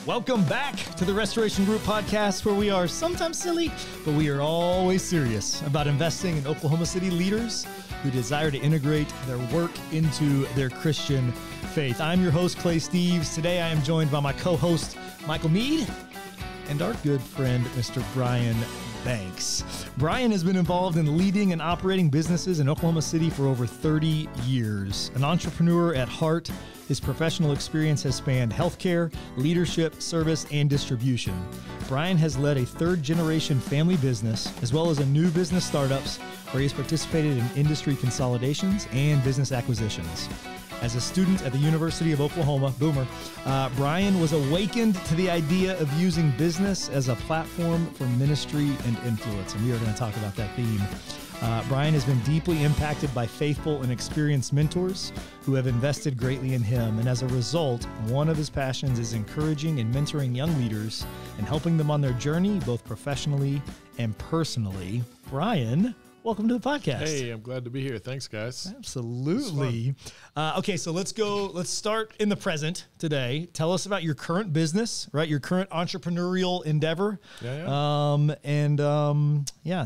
Welcome back to the Restoration Group podcast, where we are sometimes silly, but we are always serious about investing in Oklahoma City leaders who desire to integrate their work into their Christian faith. I'm your host, Clay Steves. Today I am joined by my co-host, Michael Mead, and our good friend, Mr. Brian Banks. Brian has been involved in leading and operating businesses in Oklahoma City for over 30 years. An entrepreneur at heart, his professional experience has spanned healthcare, leadership, service, and distribution. Brian has led a third-generation family business, as well as a new business startups, where he has participated in industry consolidations and business acquisitions. As a student at the University of Oklahoma, Boomer, Brian was awakened to the idea of using business as a platform for ministry and influence, and we are going to talk about that theme. Brian has been deeply impacted by faithful and experienced mentors who have invested greatly in him, and as a result, one of his passions is encouraging and mentoring young leaders and helping them on their journey, both professionally and personally. Brian, welcome to the podcast. Hey, I'm glad to be here. Thanks, guys. Absolutely. Okay, so let's start in the present today. Tell us about your current business, right? Your current entrepreneurial endeavor.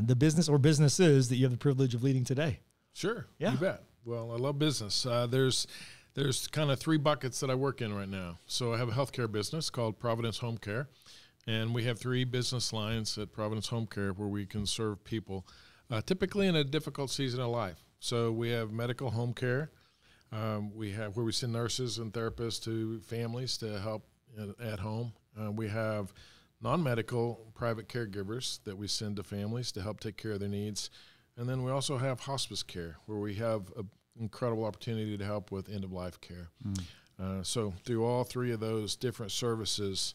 The business or businesses that you have the privilege of leading today. Sure. Yeah. You bet. Well, I love business. There's kind of three buckets that I work in right now. So I have a healthcare business called Providence Home Care, and we have three business lines at Providence Home Care where we can serve people typically in a difficult season of life. So we have medical home care. We have where we send nurses and therapists to families to help at home. We have non-medical private caregivers that we send to families to help take care of their needs. And then we also have hospice care, where we have an incredible opportunity to help with end-of-life care. So through all three of those different services,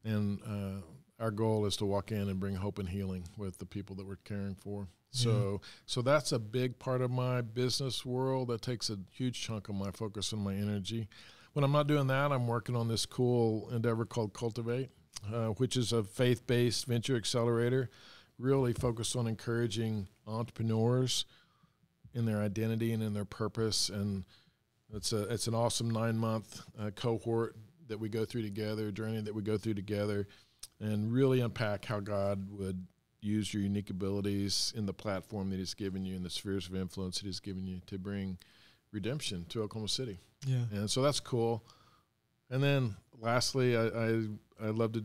and our goal is to walk in and bring hope and healing with the people that we're caring for. So that's a big part of my business world. That takes a huge chunk of my focus and my energy. When I'm not doing that, I'm working on this cool endeavor called Cultivate, which is a faith-based venture accelerator, really focused on encouraging entrepreneurs in their identity and in their purpose. And it's an awesome 9-month cohort that we go through together, a journey that we go through together, and really unpack how God would use your unique abilities in the platform that He's given you, in the spheres of influence that He's given you, to bring redemption to Oklahoma City. Yeah. And so that's cool. And then lastly, I love to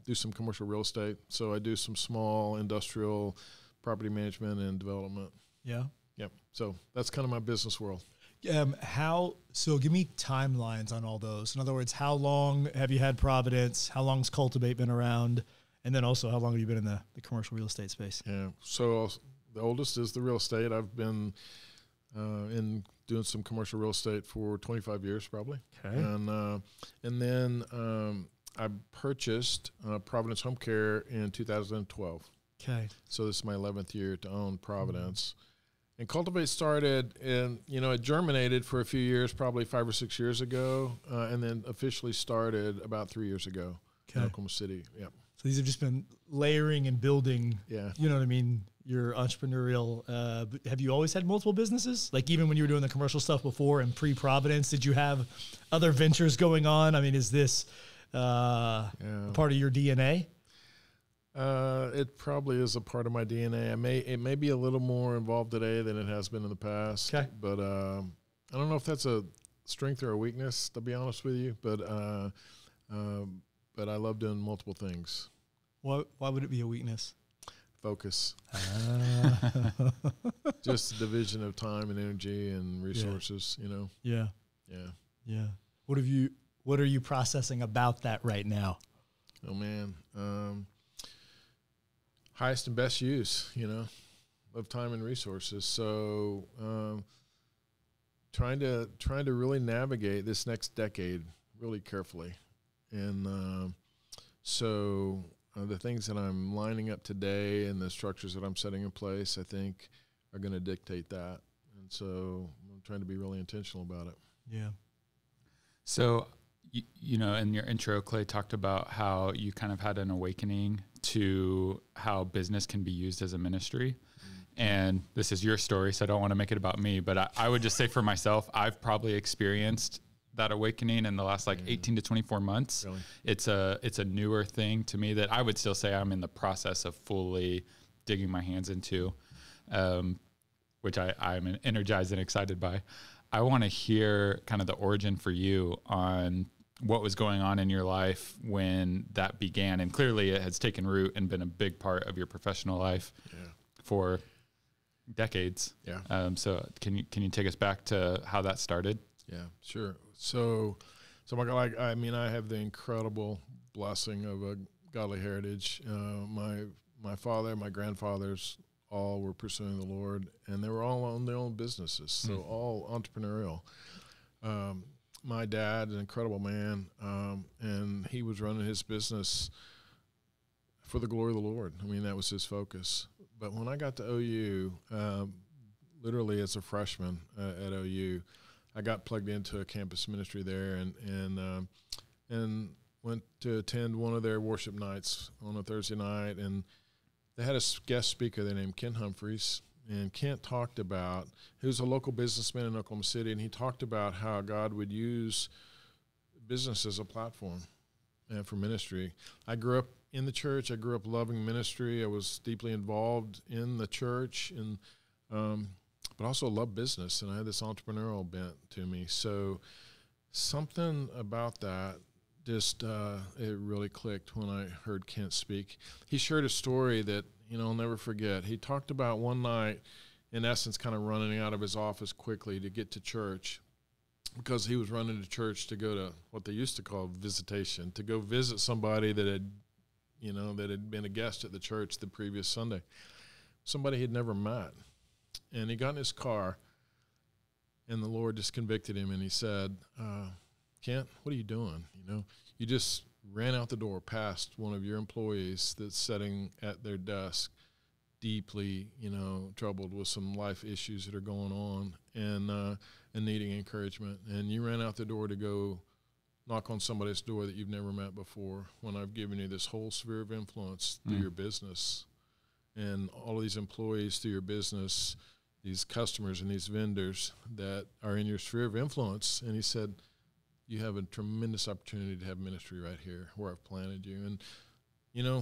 do some commercial real estate. So I do some small industrial property management and development. Yeah. Yep. So that's kind of my business world. So give me timelines on all those. In other words, how long have you had Providence? How long's Cultivate been around? And then also, how long have you been in the commercial real estate space? Yeah. So the oldest is the real estate. I've been in doing some commercial real estate for 25 years probably. Okay. And then I purchased Providence Home Care in 2012. Okay. So this is my 11th year to own Providence. And Cultivate started, and it germinated for a few years, probably 5 or 6 years ago, and then officially started about 3 years ago in Oklahoma City. Yep. So these have just been layering and building. Yeah. You know what I mean? Your entrepreneurial. Have you always had multiple businesses? Like even when you were doing the commercial stuff before and pre-Providence, did you have other ventures going on? I mean, is this part of your DNA? It probably is a part of my DNA. It may be a little more involved today than it has been in the past. Okay. But I don't know if that's a strength or a weakness, to be honest with you. But I love doing multiple things. Why would it be a weakness? Focus. Just division of time and energy and resources. Yeah. What are you processing about that right now? Oh man. Highest and best use, of time and resources. So, trying to really navigate this next decade really carefully, and so the things that I'm lining up today and the structures that I'm setting in place, I think, are going to dictate that. And so, I'm trying to be really intentional about it. Yeah. So, in your intro, Clay talked about how you kind of had an awakening to how business can be used as a ministry. And this is your story, so I don't want to make it about me, but I would just say for myself, I've probably experienced that awakening in the last 18 to 24 months. Really? It's a newer thing to me that I would still say I'm in the process of fully digging my hands into, which I'm energized and excited by. I want to hear kind of the origin for you on what was going on in your life when that began. And clearly it has taken root and been a big part of your professional life for decades. Yeah. So can you take us back to how that started? Yeah, sure. So Michael, I mean, I have the incredible blessing of a godly heritage. My father, my grandfathers, all were pursuing the Lord, and they were all on their own businesses, so all entrepreneurial. My dad, an incredible man, and he was running his business for the glory of the Lord. I mean, that was his focus. But when I got to OU, literally as a freshman at OU, I got plugged into a campus ministry there, and went to attend one of their worship nights on a Thursday night, and they had a guest speaker there named Ken Humphreys, and Kent talked about, he was a local businessman in Oklahoma City, and he talked about how God would use business as a platform for ministry. I grew up in the church. I grew up loving ministry. I was deeply involved in the church, and but also loved business, and I had this entrepreneurial bent to me. So something about that just it really clicked when I heard Kent speak. He shared a story that, I'll never forget. He talked about one night, in essence, kind of running out of his office quickly to get to church, because he was running to church to go to what they used to call visitation, to go visit somebody that had, that had been a guest at the church the previous Sunday, somebody he'd never met. And he got in his car, and the Lord just convicted him, and he said, Kent, what are you doing? You just ran out the door past one of your employees that's sitting at their desk, deeply, troubled with some life issues that are going on, and needing encouragement. And you ran out the door to go knock on somebody's door that you've never met before, when I've given you this whole sphere of influence through your business, and all of these employees through your business, these customers and these vendors that are in your sphere of influence. And he said, you have a tremendous opportunity to have ministry right here where I've planted you. And,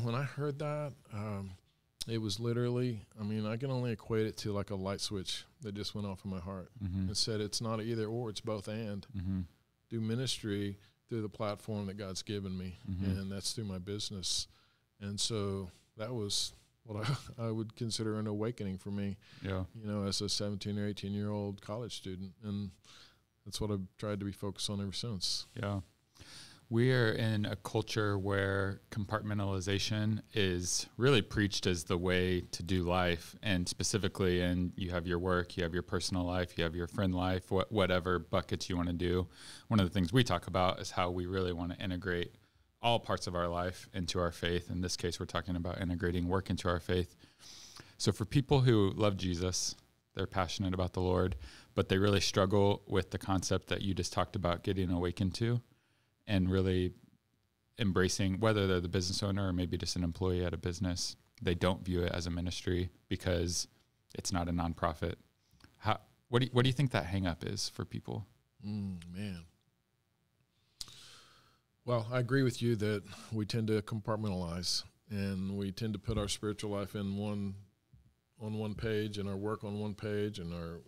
when I heard that, it was literally, I can only equate it to like a light switch that just went off in my heart and said, it's not either or, it's both and. Do ministry through the platform that God's given me, and that's through my business. And so that was what I would consider an awakening for me, as a 17 or 18-year-old college student. And that's what I've tried to be focused on ever since. Yeah. We are in a culture where compartmentalization is really preached as the way to do life, and specifically, and you have your work, you have your personal life, you have your friend life, whatever buckets you want to do. One of the things we talk about is how we really want to integrate all parts of our life into our faith. In this case, we're talking about integrating work into our faith. So for people who love Jesus, they're passionate about the Lord, but they really struggle with the concept that you just talked about getting awakened to, and really embracing, whether they're the business owner or maybe just an employee at a business, they don't view it as a ministry because it's not a nonprofit. What do you think that hang up is for people? Man. Well, I agree with you that we tend to compartmentalize, and we tend to put our spiritual life on one page, and our work on one page, and our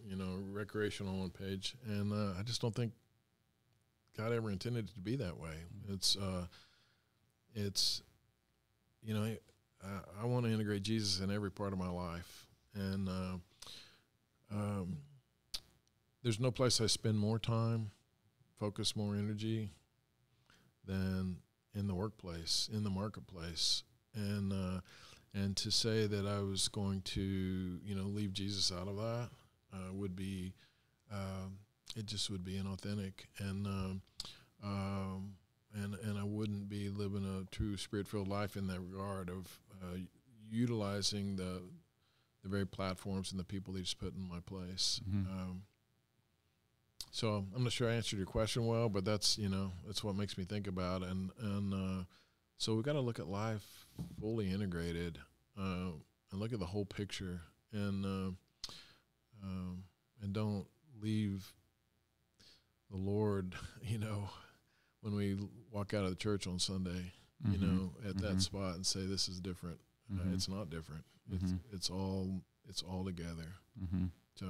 recreation on one page. And I just don't think God ever intended it to be that way. I want to integrate Jesus in every part of my life, and there's no place I spend more time, focus more energy than in the workplace, in the marketplace. And to say that I was going to, leave Jesus out of that would be, it just would be inauthentic. And I wouldn't be living a true spirit-filled life in that regard of utilizing the very platforms and the people He just put in my place. So I'm not sure I answered your question well, but that's what makes me think about it. And so we've got to look at life fully integrated and look at the whole picture, and don't leave the Lord, when we walk out of the church on Sunday, at that spot and say, this is different. It's not different. It's all together. So.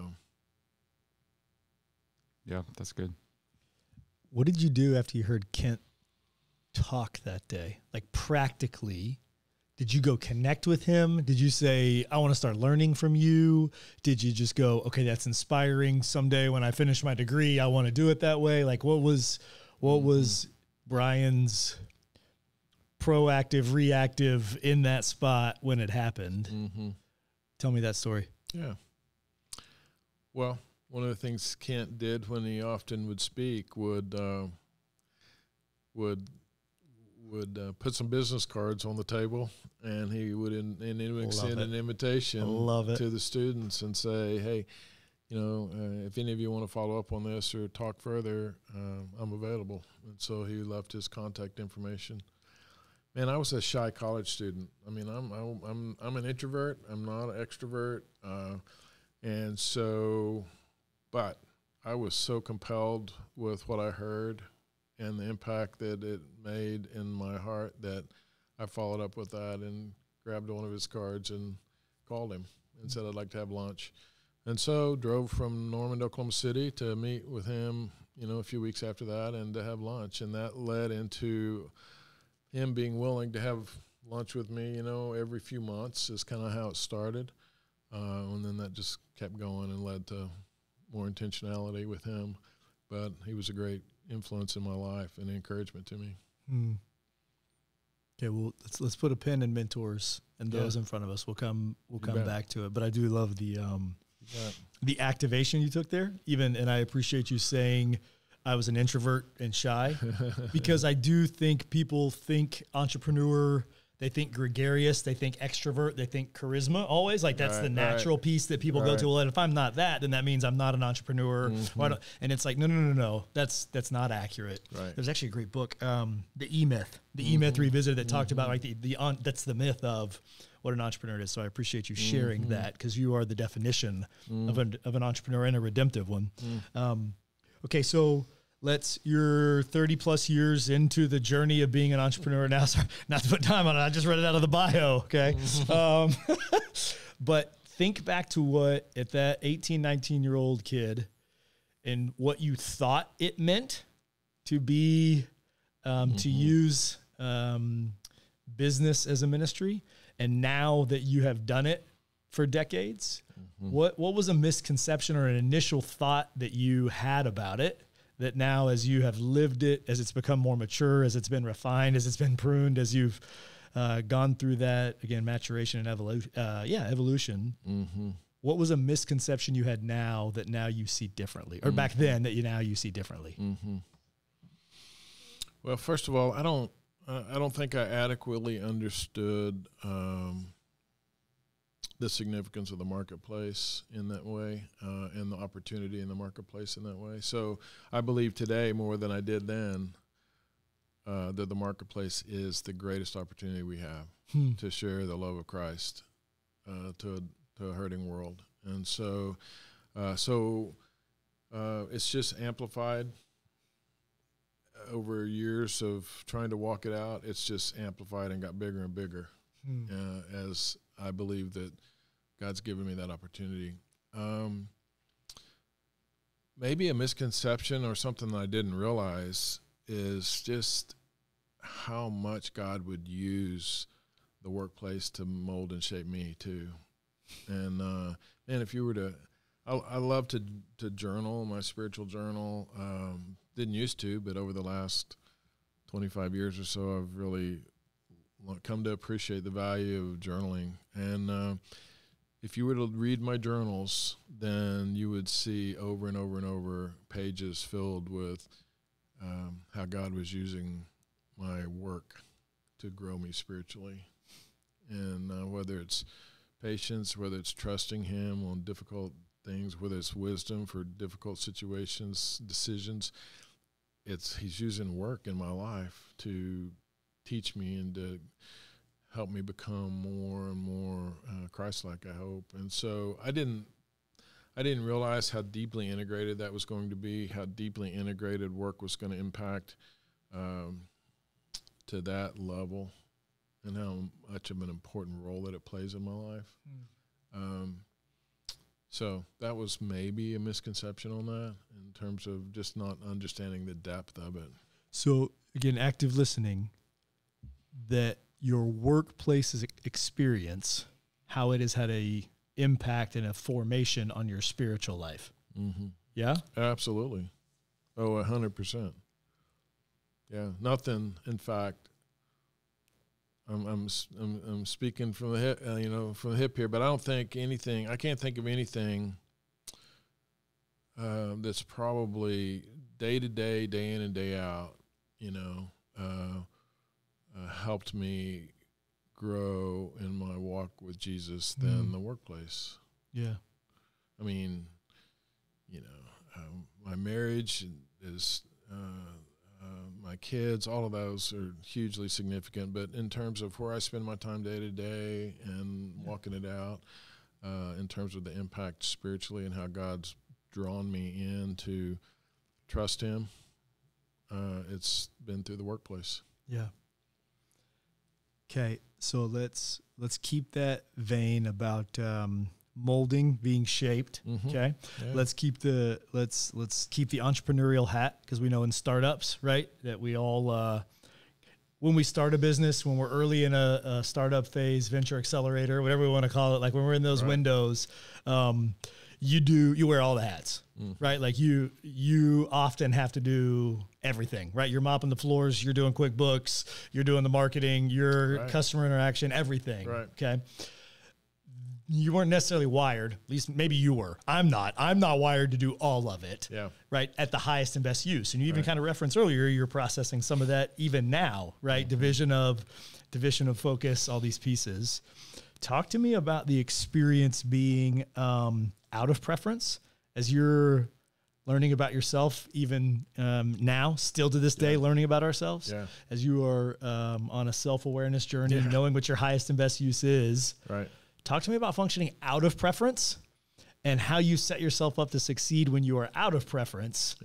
Yeah, that's good. What did you do after you heard Kent talk that day? Like practically, did you go connect with him? Did you say, I want to start learning from you? Did you just go, okay, that's inspiring. Someday when I finish my degree, I want to do it that way. Like what was Brian's proactive, reactive in that spot when it happened? Tell me that story. Yeah. Well, one of the things Kent did when he often would speak would put some business cards on the table, and he would extend an invitation to the students and say, hey, if any of you want to follow up on this or talk further, I'm available. And so he left his contact information. Man, I was a shy college student. I mean, I'm an introvert. I'm not an extrovert. But I was so compelled with what I heard and the impact that it made in my heart that I followed up with that and grabbed one of his cards and called him and said I'd like to have lunch. And so drove from Norman to Oklahoma City to meet with him, a few weeks after that and to have lunch. And that led into him being willing to have lunch with me, every few months is kind of how it started. And then that just kept going and led to more intentionality with him. But he was a great influence in my life and encouragement to me. Okay, well, let's put a pin in mentors and those in front of us. We'll come back to it. But I do love the activation you took there. And I appreciate you saying I was an introvert and shy, because I do think people think entrepreneur, they think gregarious, they think extrovert, they think charisma always. Like that's the natural piece that people go to. Well, and if I'm not that, then that means I'm not an entrepreneur. And it's like, no. That's not accurate. Right. There's actually a great book, The E-Myth. The E-Myth Revisited that talked about like that's the myth of what an entrepreneur is. So I appreciate you sharing that, because you are the definition of an entrepreneur, and a redemptive one. Okay, so you're 30 plus years into the journey of being an entrepreneur now. Sorry, not to put time on it. I just read it out of the bio. Okay. But think back to what, at that 18, 19-year-old kid, and what you thought it meant to be, to use business as a ministry. And now that you have done it for decades, what was a misconception or an initial thought that you had about it, that now as you have lived it, as it's become more mature, as it's been refined, as it's been pruned, as you've gone through that, again, maturation and evolution, what was a misconception you had now that now you see differently, or back then that you see differently? Well, first of all, I don't think I adequately understood the significance of the marketplace in that way, and the opportunity in the marketplace in that way. So I believe today more than I did then that the marketplace is the greatest opportunity we have to share the love of Christ to a hurting world. And so it's just amplified over years of trying to walk it out. It's just amplified and got bigger and bigger as I believe that God's given me that opportunity. Maybe a misconception or something that I didn't realize is just how much God would use the workplace to mold and shape me too. And if you were to, I love to journal, my spiritual journal. Didn't used to, but over the last 25 years or so, I've really come to appreciate the value of journaling. And if you were to read my journals, then you would see over and over and over pages filled with how God was using my work to grow me spiritually. And whether it's patience, whether it's trusting Him on difficult things, whether it's wisdom for difficult situations, decisions, He's using work in my life to teach me and to help me become more and more Christ-like, I hope. And so I didn't I didn't realize how deeply integrated that was going to be, how deeply integrated work was going to impact to that level, and how much of an important role that it plays in my life. So that was maybe a misconception on that in terms of just not understanding the depth of it. So again, active listening, that your workplace experience, how it has had a impact and a formation on your spiritual life. Mm-hmm. Yeah? Absolutely. Oh, 100%. Yeah. Nothing, in fact, I'm speaking from the hip, from the hip here, but I don't think anything, I can't think of anything that's probably day to day, day in and day out, helped me grow in my walk with Jesus than the workplace. Yeah. I mean, my marriage is, my kids, all of those are hugely significant. But in terms of where I spend my time day to day and walking it out, in terms of the impact spiritually and how God's drawn me in to trust Him, it's been through the workplace. Yeah. Okay, so let's keep that vein about molding, being shaped. Mm-hmm. Okay, Yeah. let's keep the entrepreneurial hat, because we know in startups, right, that we all when we start a business, when we're early in a startup phase, venture accelerator, whatever we want to call it, like when we're in those windows, you wear all the hats, right? Like you often have to do everything, right? You're mopping the floors, you're doing QuickBooks, you're doing the marketing, your customer interaction, everything. Right. Okay. You weren't necessarily wired, at least maybe you were. I'm not wired to do all of it. Yeah. Right. At the highest and best use. And you even kind of referenced earlier, you're processing some of that even now, right? Mm-hmm. Division of focus, all these pieces. Talk to me about the experience being out of preference as you're learning about yourself, even now, still to this day, learning about ourselves, as you are on a self-awareness journey, knowing what your highest and best use is. Right. Talk to me about functioning out of preference and how you set yourself up to succeed when you are out of preference,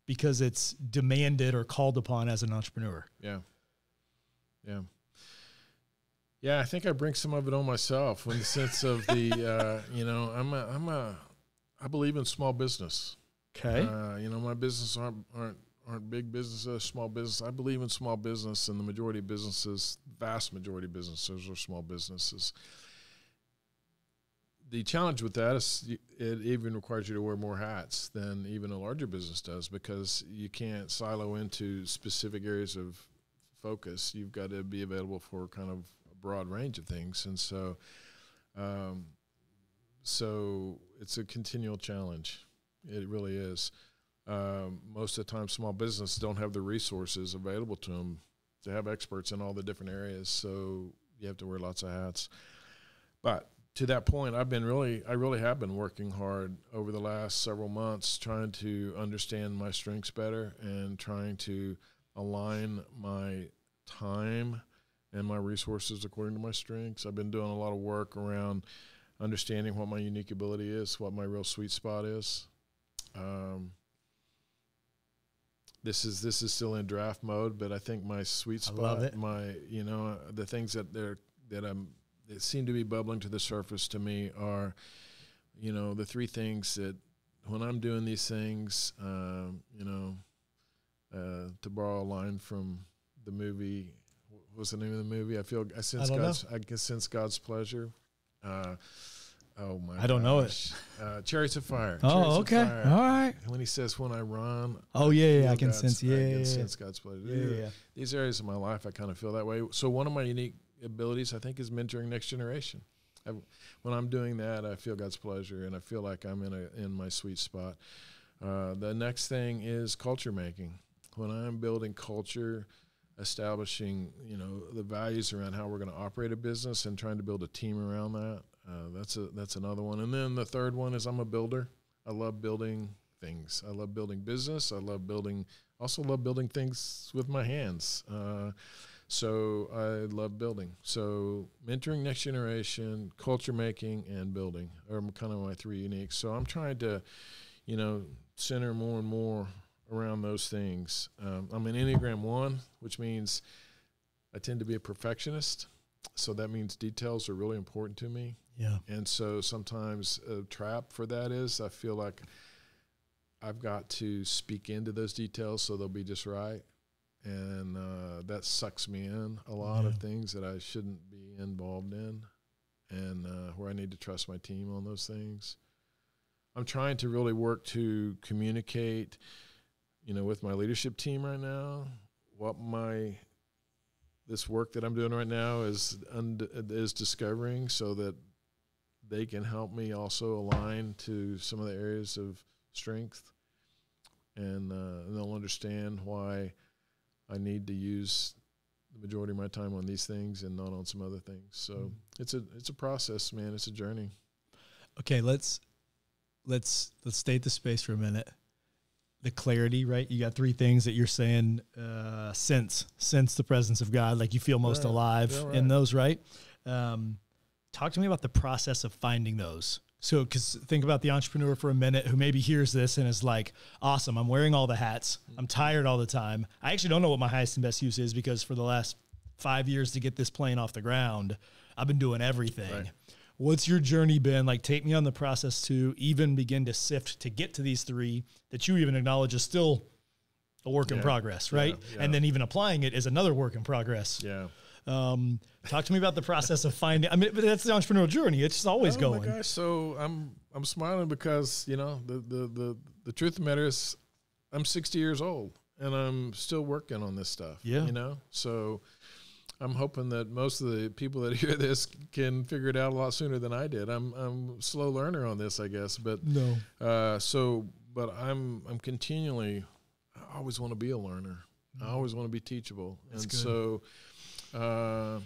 because it's demanded or called upon as an entrepreneur. Yeah. Yeah. Yeah, I think I bring some of it on myself in the sense of the, I believe in small business. Okay. My business aren't big businesses, small business. I believe in small business, and the majority of businesses, vast majority of businesses are small businesses. The challenge with that is it even requires you to wear more hats than even a larger business does, because you can't silo into specific areas of focus. You've got to be available for kind of a broad range of things. And so it's a continual challenge. It really is. Most of the time, small businesses don't have the resources available to them to have experts in all the different areas. So you have to wear lots of hats. But to that point, I really have been working hard over the last several months, trying to understand my strengths better and trying to align my time and my resources according to my strengths. I've been doing a lot of work around understanding what my unique ability is, what my real sweet spot is. This is still in draft mode, but I think my sweet spot, the things that seem to be bubbling to the surface to me are, the three things that when I'm doing these things, to borrow a line from the movie, what was the name of the movie? I can sense God's pleasure. I don't know it. Chariots of Fire. Oh, okay. All right. When he says, when I run. Oh, yeah. I can sense God's pleasure. Yeah. These areas of my life, I kind of feel that way. So one of my unique abilities, I think, is mentoring next generation. When I'm doing that, I feel God's pleasure, and I feel like I'm in my sweet spot. The next thing is culture making. When I'm building culture, establishing, the values around how we're going to operate a business and trying to build a team around that, that's another one. And then the third one is I'm a builder. I love building things. I love building business. I also love building things with my hands. So I love building. So mentoring next generation, culture making, and building are kind of my three uniques. So I'm trying to, center more and more around those things. I'm an Enneagram 1, which means I tend to be a perfectionist. So that means details are really important to me. Yeah. And so sometimes a trap for that is I feel like I've got to speak into those details so they'll be just right. And that sucks me in a lot of things that I shouldn't be involved in, and where I need to trust my team on those things. I'm trying to really work to communicate, with my leadership team right now, what this work that I'm doing right now is discovering, so that they can help me also align to some of the areas of strength, and they'll understand why I need to use the majority of my time on these things and not on some other things. So it's a process, man. It's a journey. Okay, let's state the space for a minute. The clarity, right? You got three things that you're saying, sense the presence of God, like you feel most alive in those, right? Talk to me about the process of finding those. So, because think about the entrepreneur for a minute who maybe hears this and is like, awesome, I'm wearing all the hats. I'm tired all the time. I actually don't know what my highest and best use is, because for the last 5 years to get this plane off the ground, I've been doing everything. Right. What's your journey been? Like, take me on the process to even begin to sift to get to these three that you even acknowledge is still a work in progress, right? Yeah. And then even applying it is another work in progress. Yeah. Talk to me about the process of finding. I mean, but that's the entrepreneurial journey. It's just always going. Oh my gosh! So I'm smiling because the truth of the matter is, I'm 60 years old and I'm still working on this stuff. Yeah. So I'm hoping that most of the people that hear this can figure it out a lot sooner than I did. I'm a slow learner on this, I guess. But no. But I'm continually. I always want to be a learner. I always want to be teachable. That's and good.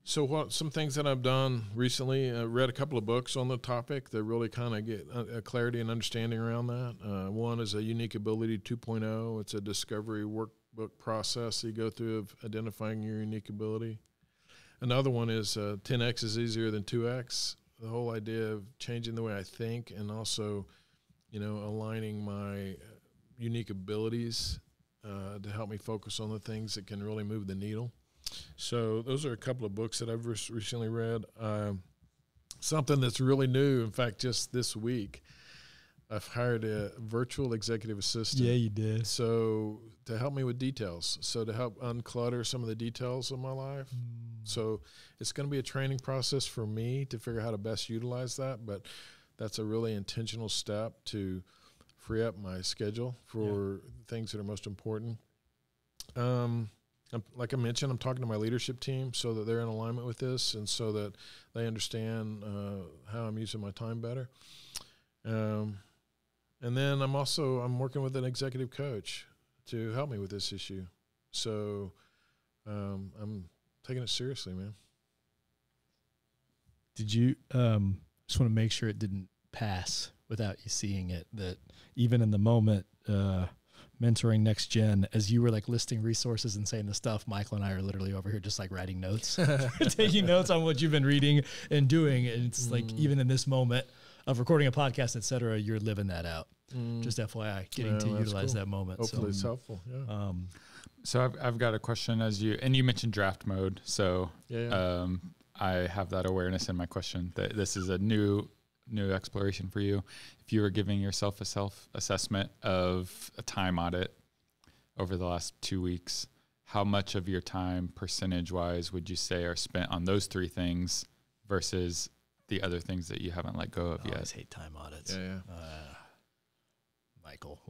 So what some things that I've done recently, I read a couple of books on the topic that really kind of get a clarity and understanding around that. One is a Unique Ability 2.0. It's a discovery workbook process you go through of identifying your unique ability. Another one is 10X is easier than 2X. The whole idea of changing the way I think and also, aligning my unique abilities to help me focus on the things that can really move the needle. So those are a couple of books that I've recently read. Something that's really new, in fact, just this week, I've hired a virtual executive assistant. Yeah, you did. So to help me with details, so to help unclutter some of the details of my life. So it's going to be a training process for me to figure out how to best utilize that, but that's a really intentional step to free up my schedule for things that are most important. Like I mentioned, I'm talking to my leadership team so that they're in alignment with this and so that they understand how I'm using my time better. And then I'm working with an executive coach to help me with this issue. So I'm taking it seriously, man. Did you just want to make sure it didn't pass without you seeing it, that even in the moment, mentoring next gen, as you were like listing resources and saying the stuff, Michael and I are literally over here just like writing notes, taking notes on what you've been reading and doing. And it's like, even in this moment of recording a podcast, et cetera, you're living that out. Just FYI, getting to utilize that moment. Hopefully it's helpful. Yeah. So I've got a question and you mentioned draft mode. So I have that awareness in my question that this is a new exploration for you. If you were giving yourself a self-assessment of a time audit over the last 2 weeks, how much of your time percentage-wise would you say are spent on those three things versus the other things that you haven't let go of yet? I always hate time audits. Yeah. Michael,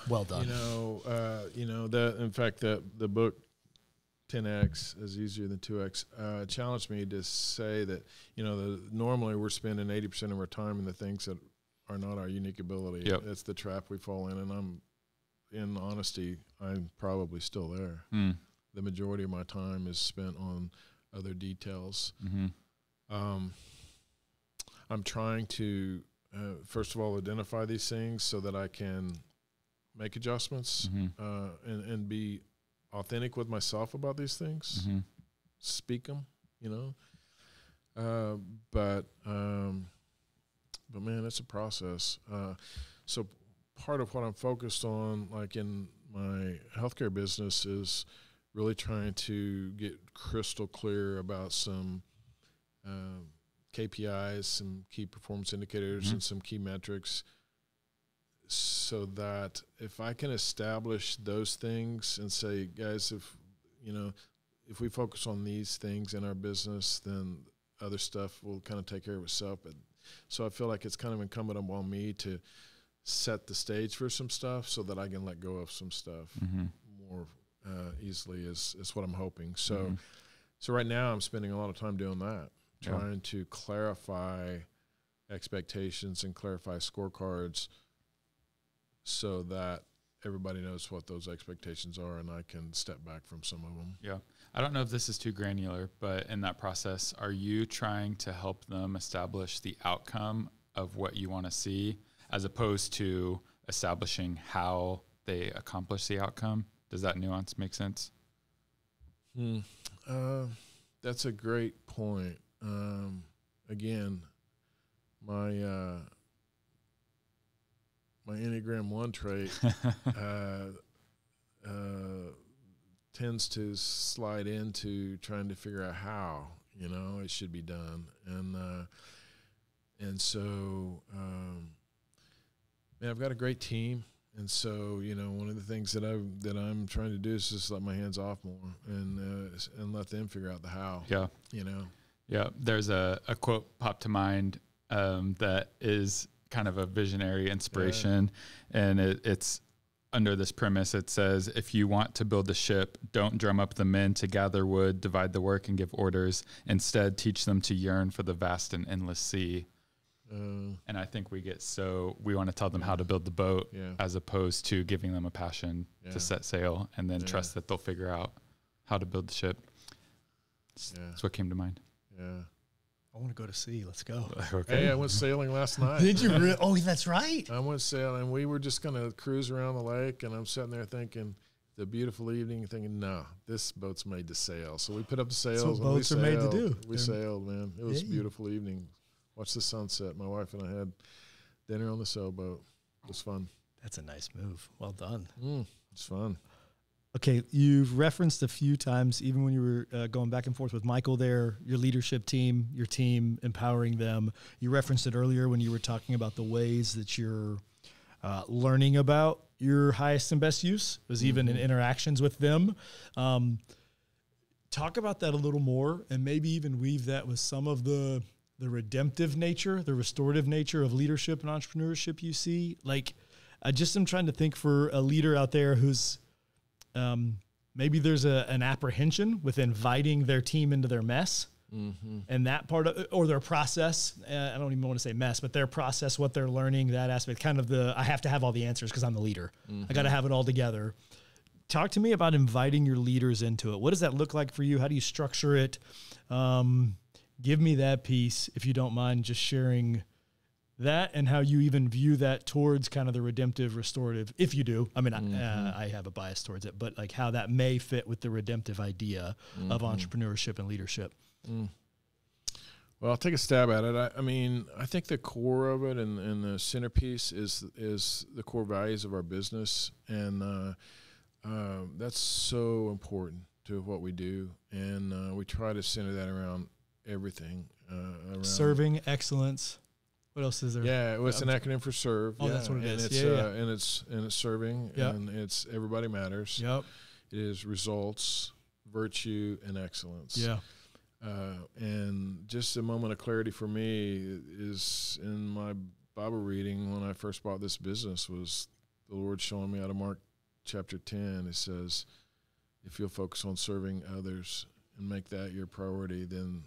well done. In fact, the book 10X is easier than 2X challenged me to say that, normally we're spending 80% of our time in the things that are not our unique ability. Yep. That's the trap we fall in. And in honesty, I'm probably still there. The majority of my time is spent on other details. I'm trying to, first of all, identify these things so that I can make adjustments and be authentic with myself about these things, Mm-hmm. speak them, but man, it's a process. So part of what I'm focused on, like in my healthcare business, is really trying to get crystal clear about some KPIs, some key performance indicators, and some key metrics, so that if I can establish those things and say, guys, if we focus on these things in our business, then other stuff will kind of take care of itself. But so I feel like it's kind of incumbent upon me to set the stage for some stuff so that I can let go of some stuff more easily is what I'm hoping. So so right now I'm spending a lot of time doing that, trying to clarify expectations and clarify scorecards so that everybody knows what those expectations are and I can step back from some of them. Yeah. I don't know if this is too granular, but in that process, are you trying to help them establish the outcome of what you want to see as opposed to establishing how they accomplish the outcome? Does that nuance make sense? That's a great point. Again, my Enneagram 1 trait tends to slide into trying to figure out how, it should be done. And so, man, I've got a great team. And so, one of the things that I'm trying to do is just let my hands off more and let them figure out the how. Yeah. Yeah. There's a quote popped to mind that is kind of a visionary inspiration. And it's under this premise. It says, if you want to build a ship, don't drum up the men to gather wood, divide the work, and give orders. Instead, teach them to yearn for the vast and endless sea. And I think we want to tell them how to build the boat as opposed to giving them a passion to set sail and then trust that they'll figure out how to build the ship. That's what came to mind. Yeah. I want to go to sea. Let's go. Okay. Hey, I went sailing last night. Did you really? Oh, that's right. I went sailing. We were just going to cruise around the lake, and I'm sitting there thinking, the beautiful evening, thinking, no, this boat's made to sail. So we put up the sails. That's what boats are made to do. We sailed, man. It was a beautiful evening. Watched the sunset. My wife and I had dinner on the sailboat. It was fun. That's a nice move. Well done. It's fun. Okay, you've referenced a few times, even when you were going back and forth with Michael there, your leadership team, your team, empowering them. You referenced it earlier when you were talking about the ways that you're learning about your highest and best use. It was even in interactions with them. Talk about that a little more and maybe even weave that with some of the redemptive nature, the restorative nature of leadership and entrepreneurship you see. Like, I just am trying to think for a leader out there who's maybe there's an apprehension with inviting their team into their mess and that part of, or their process. I don't even want to say mess, but their process, what they're learning, that aspect, kind of I have to have all the answers because I'm the leader. I got to have it all together. Talk to me about inviting your leaders into it. What does that look like for you? How do you structure it? Give me that piece, if you don't mind just sharing that and how you even view that towards kind of the redemptive, restorative, if you do. I mean, I have a bias towards it, but like how that may fit with the redemptive idea of entrepreneurship and leadership. Well, I'll take a stab at it. I mean, I think the core of it and the centerpiece is the core values of our business. And that's so important to what we do. And we try to center that around everything. Around serving, excellence. What else is there? Yeah, it's an acronym for SERVE. Oh, that's what it is. And it's serving, and it's everybody matters. Yep. It is results, virtue, and excellence. Yeah. And just a moment of clarity for me is in my Bible reading when I first bought this business was the Lord showing me out of Mark chapter 10. It says, if you'll focus on serving others and make that your priority, then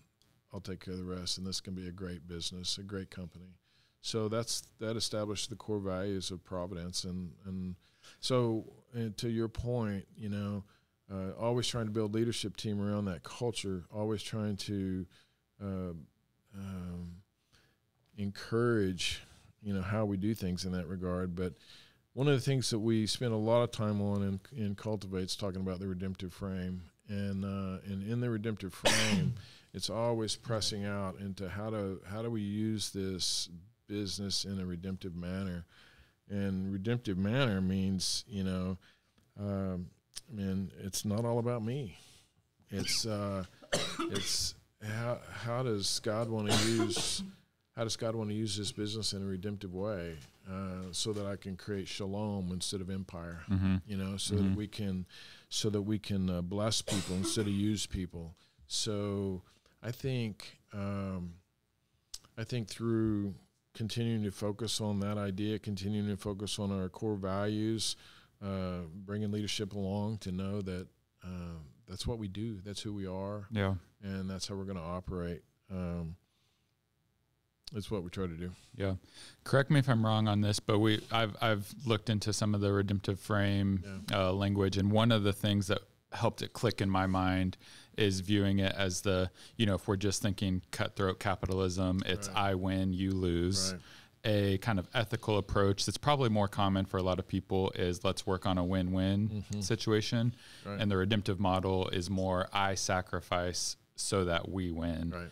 I'll take care of the rest, and this can be a great business, a great company. So that established the core values of Providence, and so to your point, always trying to build leadership team around that culture, always trying to encourage, how we do things in that regard. But one of the things that we spend a lot of time on in Cultivate's talking about the redemptive frame, and in the redemptive frame, it's always pressing out into how do we use this business in a redemptive manner, and redemptive manner means it's not all about me. It's how does God want to use this business in a redemptive way, so that I can create shalom instead of empire, so that we can bless people instead of use people. So I think through continuing to focus on that idea, continuing to focus on our core values, bringing leadership along to know that that's what we do, that's who we are, and that's how we're going to operate. That's what we try to do. Yeah. Correct me if I'm wrong on this, but I've looked into some of the redemptive frame language, and one of the things that helped it click in my mind is viewing it as if we're just thinking cutthroat capitalism, it's I win, you lose. Right. A kind of ethical approach that's probably more common for a lot of people is let's work on a win-win situation. Right. And the redemptive model is more I sacrifice so that we win. Right.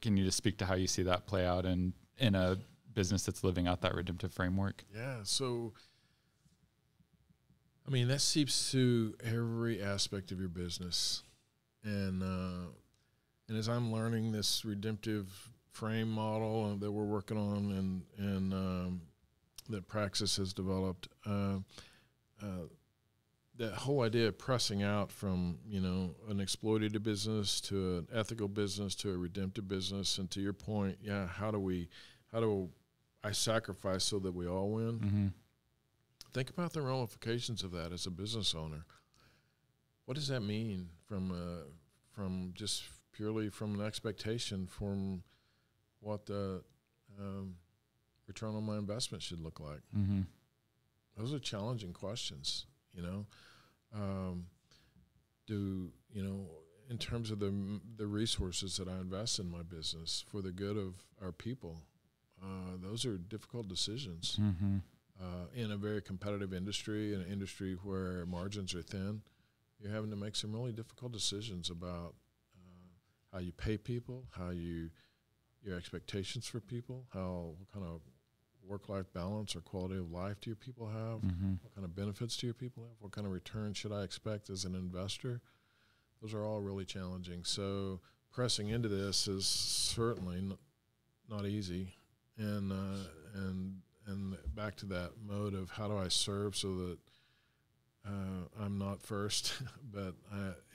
Can you just speak to how you see that play out in a business that's living out that redemptive framework? Yeah. So, that seeps through every aspect of your business. And as I'm learning this redemptive frame model that we're working on and that Praxis has developed, that whole idea of pressing out from, an exploitative business to an ethical business to a redemptive business. And to your point, how do I sacrifice so that we all win? Mm-hmm. Think about the ramifications of that as a business owner. What does that mean from just purely from an expectation from what the return on my investment should look like? Mm-hmm. Those are challenging questions, in terms of the resources that I invest in my business for the good of our people, those are difficult decisions. Mm-hmm. In a very competitive industry, in an industry where margins are thin, you're having to make some really difficult decisions about how you pay people, your expectations for people, what kind of work-life balance or quality of life do your people have, what kind of benefits do your people have, what kind of return should I expect as an investor. Those are all really challenging. So pressing into this is certainly not easy, and back to that mode of how do I serve so that I'm not first, but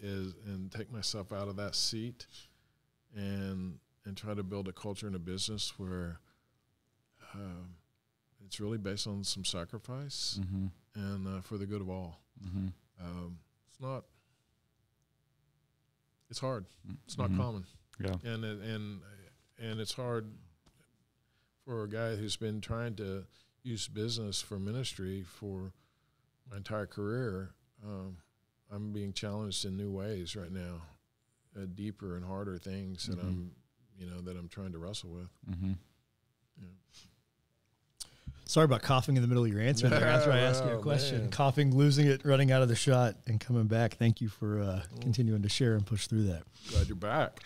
and take myself out of that seat and try to build a culture in a business where it's really based on some sacrifice and for the good of all. Mm-hmm. It's hard. It's not common. Yeah, and it's hard for a guy who's been trying to use business for ministry for my entire career. I'm being challenged in new ways right now, deeper and harder things that I'm trying to wrestle with. Mm-hmm. Yeah. Sorry about coughing in the middle of your answer there after I asked you a question. Man. Coughing, losing it, running out of the shot, and coming back. Thank you for continuing to share and push through that. Glad you're back.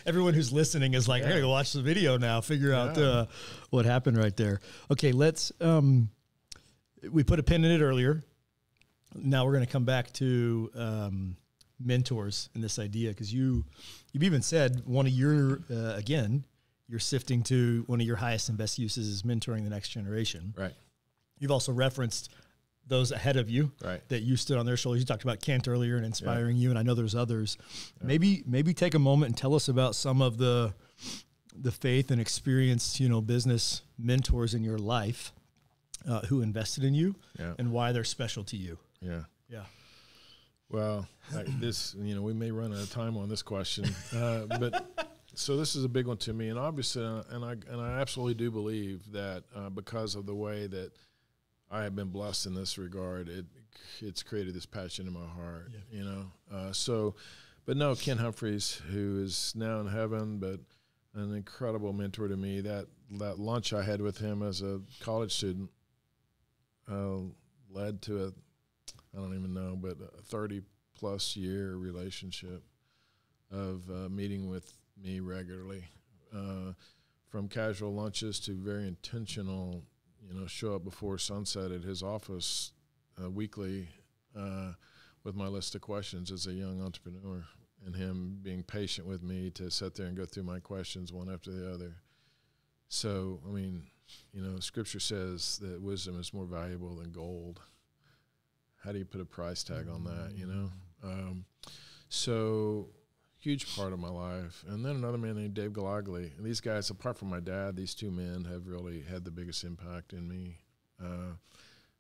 Everyone who's listening is like, I gotta go watch the video now, figure out what happened right there. Okay, let's, we put a pin in it earlier. Now we're going to come back to mentors and this idea, because you've even said one of your, again, you're sifting to one of your highest and best uses is mentoring the next generation. Right. You've also referenced those ahead of you, right, that you stood on their shoulders. You talked about Kent earlier and inspiring you, and I know there's others. Yeah. Maybe take a moment and tell us about some of the faith and experienced, business mentors in your life who invested in you and why they're special to you. Yeah. Yeah. Well, this, we may run out of time on this question, but so this is a big one to me, and obviously, and I absolutely do believe that because of the way that I have been blessed in this regard, it's created this passion in my heart, but no, Ken Humphreys, who is now in heaven, but an incredible mentor to me. That lunch I had with him as a college student, led to I don't even know, but a 30-plus year relationship of meeting with me regularly, from casual lunches to very intentional, show up before sunset at his office weekly with my list of questions as a young entrepreneur, and him being patient with me to sit there and go through my questions one after the other. So, I mean, Scripture says that wisdom is more valuable than gold. How do you put a price tag on that, So, huge part of my life. And then another man named Dave Galagli. And these guys, apart from my dad, these two men have really had the biggest impact in me.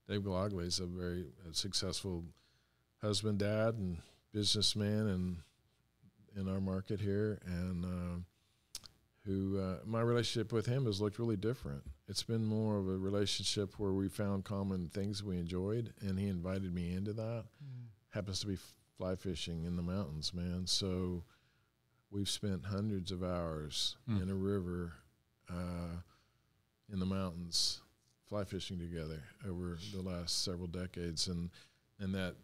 Dave Galagli is a very successful husband, dad, and businessman in our market here. And my relationship with him has looked really different. It's been more of a relationship where we found common things we enjoyed, and he invited me into that. Happens to be fly fishing in the mountains, man. So we've spent hundreds of hours in a river in the mountains fly fishing together over the last several decades, and that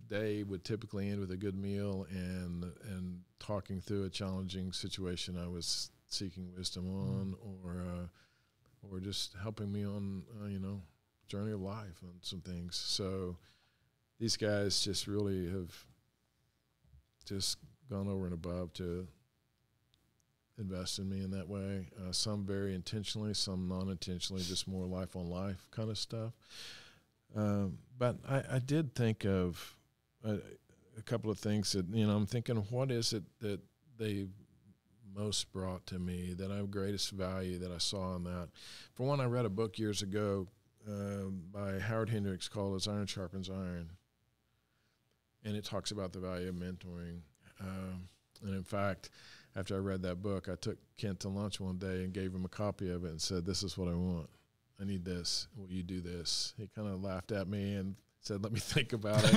day would typically end with a good meal and talking through a challenging situation I was seeking wisdom on, or just helping me on journey of life on some things. So these guys just really have just gone over and above to invest in me in that way. Some very intentionally, some non-intentionally, just more life on life kind of stuff. But I did think of a couple of things that, I'm thinking, what is it that they most brought to me, that I have greatest value that I saw in that? For one, I read a book years ago by Howard Hendricks called As Iron Sharpens Iron. And it talks about the value of mentoring. And in fact, after I read that book, I took Kent to lunch one day and gave him a copy of it and said, "This is what I want. I need this. Will you do this?" He kind of laughed at me and said, "Let me think about it."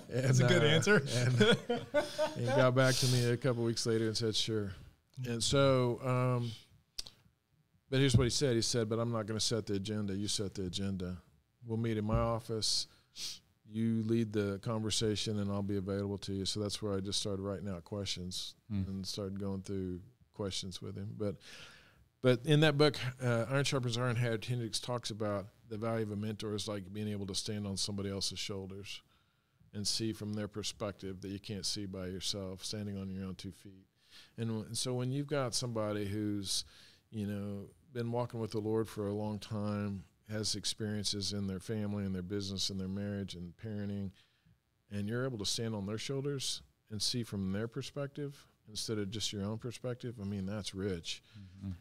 That's a good answer. And he got back to me a couple weeks later and said, "Sure." And so, but here's what he said. He said, "But I'm not going to set the agenda. You set the agenda. We'll meet in my office. You lead the conversation, and I'll be available to you." So that's where I just started writing out questions and started going through questions with him. But in that book, Iron Sharpens Iron, Howard Hendricks talks about the value of a mentor is like being able to stand on somebody else's shoulders and see from their perspective that you can't see by yourself, standing on your own 2 feet. And so when you've got somebody who's, been walking with the Lord for a long time, has experiences in their family and their business and their marriage and parenting, and you're able to stand on their shoulders and see from their perspective instead of just your own perspective, I mean, that's rich.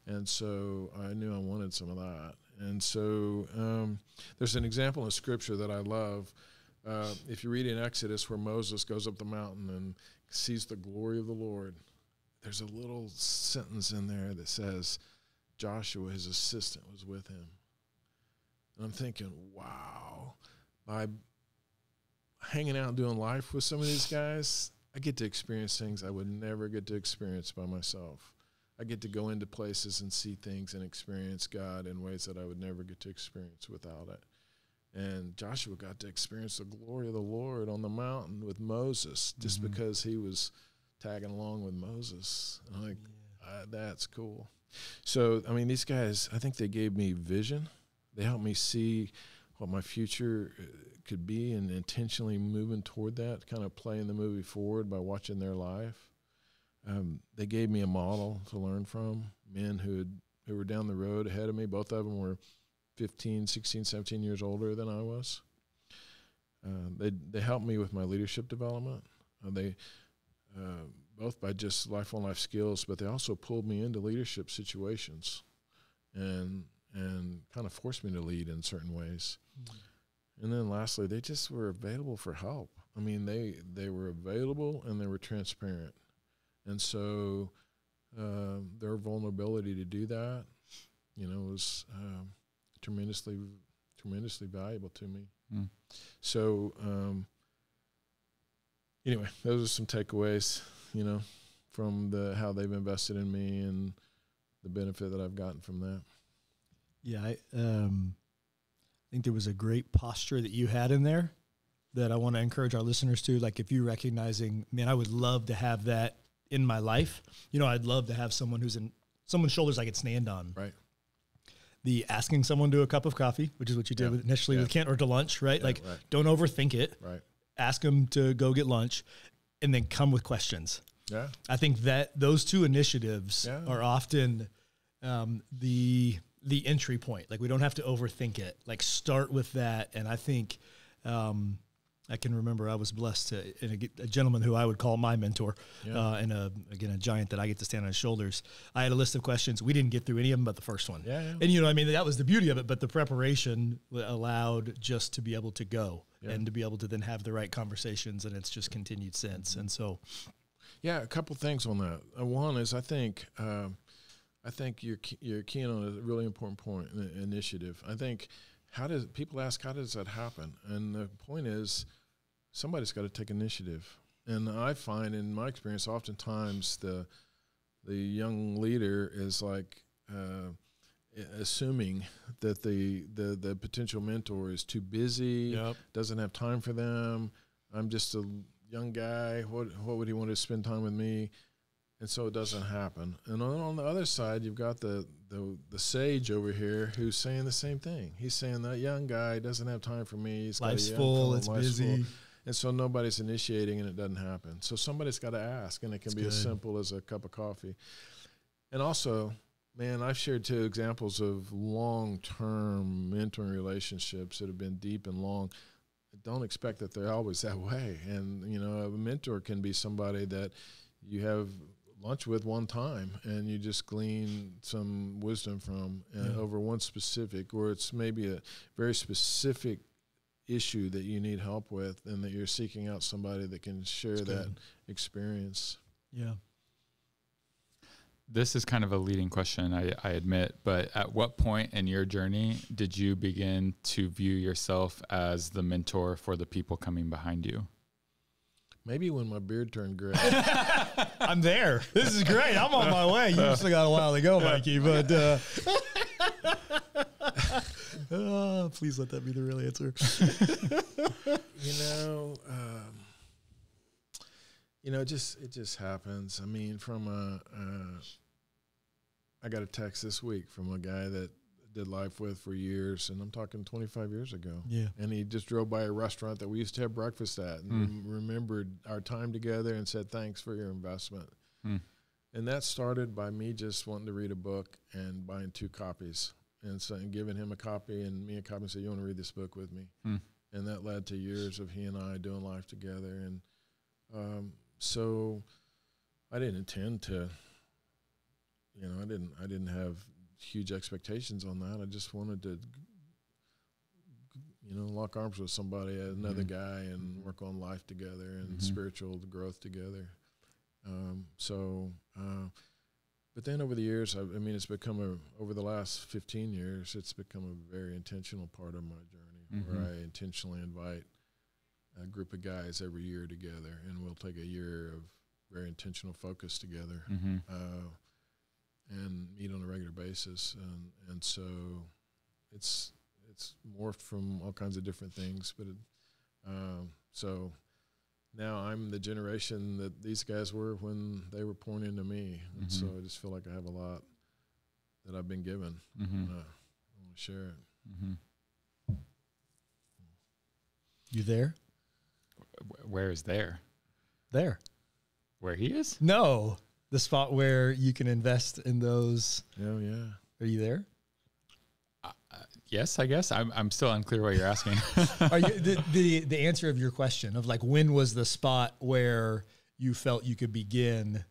And so I knew I wanted some of that. And so there's an example in Scripture that I love. If you read in Exodus where Moses goes up the mountain and sees the glory of the Lord, there's a little sentence in there that says Joshua, his assistant, was with him. And I'm thinking, wow, by hanging out and doing life with some of these guys, I get to experience things I would never get to experience by myself. I get to go into places and see things and experience God in ways that I would never get to experience without it. And Joshua got to experience the glory of the Lord on the mountain with Moses just because he was tagging along with Moses. I'm like, that's cool. So, I mean, these guys, I think they gave me vision. They helped me see what my future could be and intentionally moving toward that, kind of playing the movie forward by watching their life. They gave me a model to learn from, men who were down the road ahead of me. Both of them were 15, 16, 17 years older than I was. They helped me with my leadership development. They both by just life skills, but they also pulled me into leadership situations and kind of forced me to lead in certain ways. And then lastly, they just were available for help. I mean, they were available and they were transparent. And so their vulnerability to do that, was tremendously valuable to me. So anyway, those are some takeaways, from how they've invested in me and the benefit that I've gotten from that. Yeah, think there was a great posture that you had in there that I want to encourage our listeners to. Like, if you're recognizing, man, I would love to have that in my life. You know, I'd love to have someone who's in someone's shoulders I could stand on. Right. The asking someone to a cup of coffee, which is what you did initially with Kent, or to lunch, right? Like, don't overthink it. Right. Ask them to go get lunch, and then come with questions. Yeah. I think that those two initiatives are often the entry point. Like, we don't have to overthink it. Like, start with that. And I think I can remember I was blessed to a gentleman who I would call my mentor, and a giant that I get to stand on his shoulders. I had a list of questions. We didn't get through any of them but the first one. And you know, I mean, that was the beauty of it. But the preparation allowed just to be able to go and to be able to then have the right conversations, and it's just continued since. And so, yeah, a couple things on that. One is I think you're keying on a really important point, initiative. I think how does that happen? And the point is, somebody's got to take initiative. And I find in my experience, oftentimes the young leader is like assuming that the potential mentor is too busy, doesn't have time for them. I'm just a young guy. What would he want to spend time with me? And so it doesn't happen. And on the other side, you've got the sage over here who's saying the same thing. He's saying that young guy doesn't have time for me. He's life's full, it's busy. And so nobody's initiating, and it doesn't happen. So somebody's got to ask, and it can be as simple as a cup of coffee. And also, man, I've shared 2 examples of long-term mentoring relationships that have been deep and long. Don't expect that they're always that way. And, you know, a mentor can be somebody that you have lunch with one time and you just glean some wisdom from over one specific, or it's maybe a very specific issue that you need help with, and that you're seeking out somebody that can share that experience. Yeah. This is kind of a leading question, I admit, but at what point in your journey did you begin to view yourself as the mentor for the people coming behind you? Maybe when my beard turned gray. I'm there. This is great. I'm on my way. You still got a while to go, Mikey, but please let that be the real answer. It just happens. I mean, I got a text this week from a guy that did life with for years, and I'm talking 25 years ago. Yeah. And he just drove by a restaurant that we used to have breakfast at, and remembered our time together and said, thanks for your investment. And that started by me just wanting to read a book and buying 2 copies, and giving him a copy and me a copy, and said, you want to read this book with me? And that led to years of he and I doing life together. And so I didn't intend to, I didn't have huge expectations on that. I just wanted to, lock arms with somebody, another guy, and work on life together and spiritual growth together. But then over the years, it's become over the last 15 years, it's become a very intentional part of my journey, where I intentionally invite a group of guys every year together, and we'll take a year of very intentional focus together. And meet on a regular basis, and so it's morphed from all kinds of different things. But so now I'm the generation that these guys were when they were pouring into me, and so I just feel like I have a lot that I've been given. I want to share it. You there? Where is there? There. Where he is? No. The spot where you can invest in those. Oh, yeah. Are you there? Yes, I guess. I'm still unclear what you're asking. Are you, the answer of your question of like, when was the spot where you felt you could begin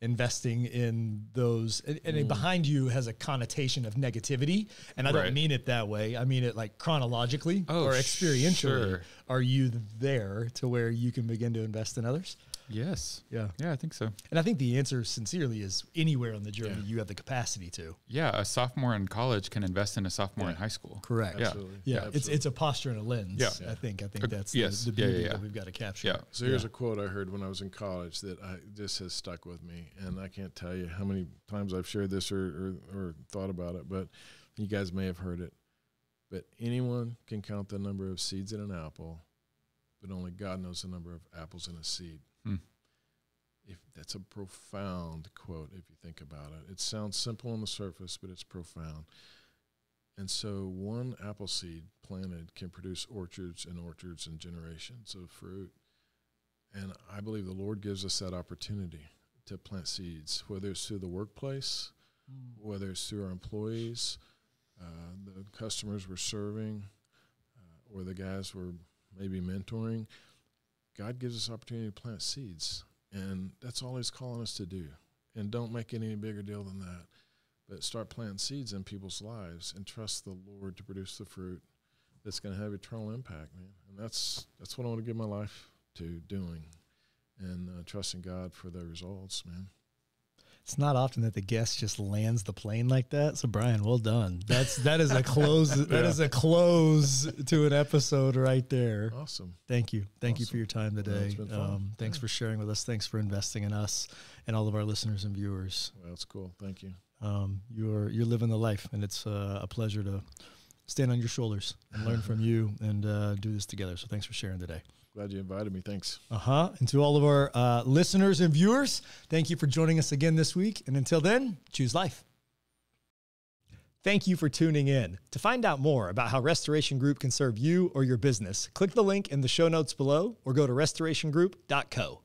investing in those? And behind you has a connotation of negativity. And I don't mean it that way. I mean it like chronologically or experientially. Sure. Are you there to where you can begin to invest in others? Yes. Yeah. Yeah, I think so. And I think the answer sincerely is anywhere on the journey you have the capacity to. Yeah, a sophomore in college can invest in a sophomore in high school. Correct. Absolutely. Yeah. Absolutely. It's a posture and a lens. Yeah. I think that's the beauty that we've got to capture. Yeah. So here's a quote I heard when I was in college that just has stuck with me, and I can't tell you how many times I've shared this or thought about it, but you guys may have heard it. But anyone can count the number of seeds in an apple, but only God knows the number of apples in a seed. If that's a profound quote, if you think about it. It sounds simple on the surface, but it's profound. And so one apple seed planted can produce orchards and orchards and generations of fruit. And I believe the Lord gives us that opportunity to plant seeds, whether it's through the workplace, whether it's through our employees, the customers we're serving, or the guys we're maybe mentoring. God gives us opportunity to plant seeds. And that's all he's calling us to do. And don't make it any bigger deal than that. But start planting seeds in people's lives and trust the Lord to produce the fruit that's going to have eternal impact, man. And that's what I want to give my life to doing, and trusting God for the results, man. It's not often that the guest just lands the plane like that. So Brian, well done. That is a close. That is a close to an episode right there. Awesome. Thank you. Thank you for your time today. It's been fun. Thanks for sharing with us. Thanks for investing in us and all of our listeners and viewers. Well, that's cool. Thank you. You're living the life, and it's a pleasure to stand on your shoulders and learn from you and do this together. So thanks for sharing today. Glad you invited me. Thanks. And to all of our listeners and viewers, thank you for joining us again this week. And until then, choose life. Thank you for tuning in. To find out more about how Restoration Group can serve you or your business, click the link in the show notes below or go to restorationgroup.co.